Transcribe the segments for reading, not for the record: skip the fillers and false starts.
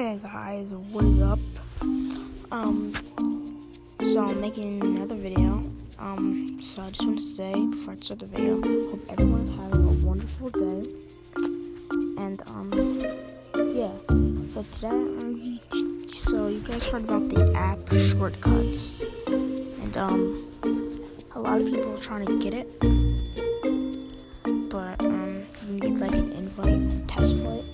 Hey guys, what is up? So I'm making another video. So I just want to say before I start the video, hope everyone's having a wonderful day. And yeah. So today, so you guys heard about the app shortcuts, and a lot of people are trying to get it, but you need like an invite test flight.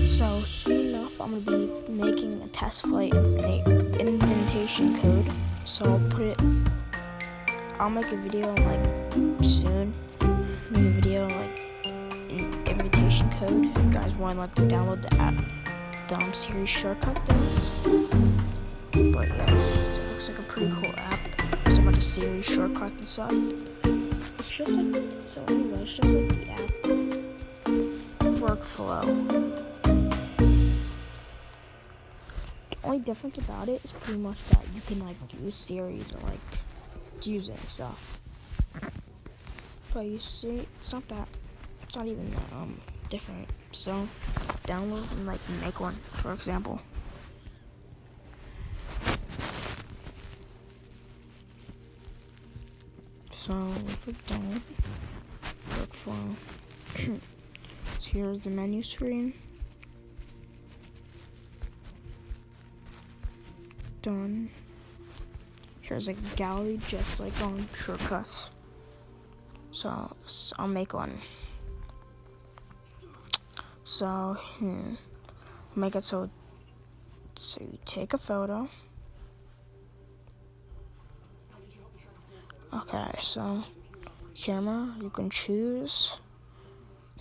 So soon enough, I'm gonna be making a test flight invitation code. So I'll make a video like soon. Make a video like an invitation code. If you guys want like to download the app, the Siri shortcut things. But yeah, so it looks like a pretty cool app. There's a bunch of Siri shortcuts and stuff. It's just like it's just like the app workflow. The only difference about it is pretty much that you can like use Siri to like use it and stuff. But you see, it's not even that different. So download and like make one, for example. So we put down workflow. So here's the menu screen. Done. Here's a gallery just like on shortcuts. So I'll make one. So make it so you take a photo. Okay, so camera, you can choose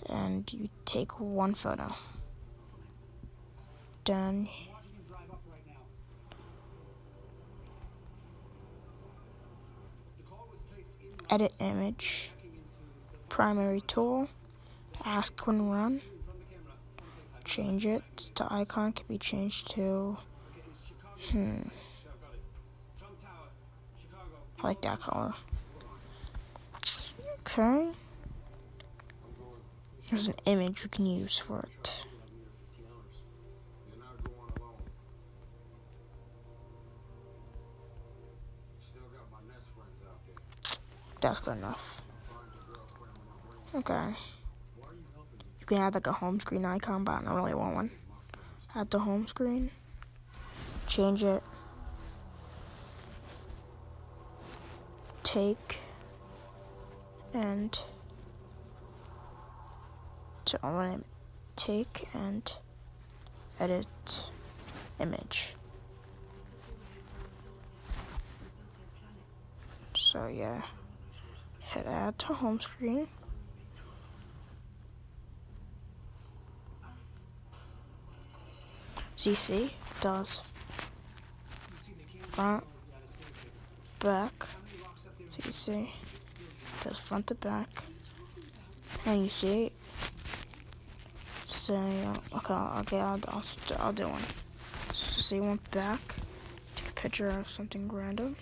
and you take one photo. Done. Edit image, primary tool, ask when run, change it to icon, can be changed to, I like that color. Okay, there's an image you can use for it. That's good enough. Okay. You can add like a home screen icon, but I don't really want one. Add the home screen. Change it. Take and take and edit image. So yeah. Hit add to home screen. So you see, it does front, back. So you see, it does front to back. And you see, say, okay, I'll do one. So say you want back, take a picture of something random.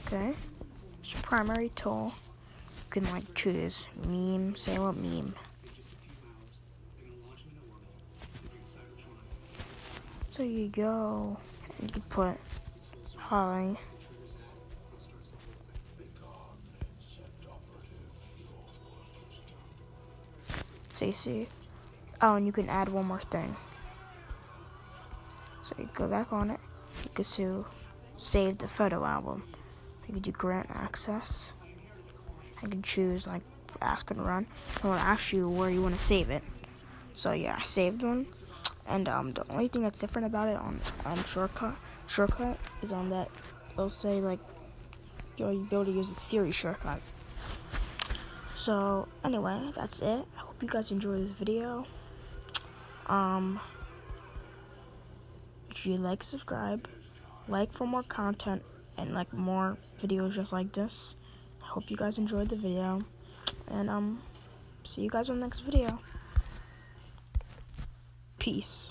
Okay, so primary tool, you can like choose meme, say what meme. So you go, and you put hi. So you see, oh, and you can add one more thing. So you go back on it, you can save the photo album. You can do grant access. I can choose like ask and run. It'll ask you where you want to save it. So yeah, I saved one. And the only thing that's different about it on shortcut is that it'll say like you'll be able to use the Siri shortcut. So anyway, that's it. I hope you guys enjoy this video. If you like, subscribe, like for more content and like more videos just like this. I hope you guys enjoyed the video, and see you guys on the next video. Peace.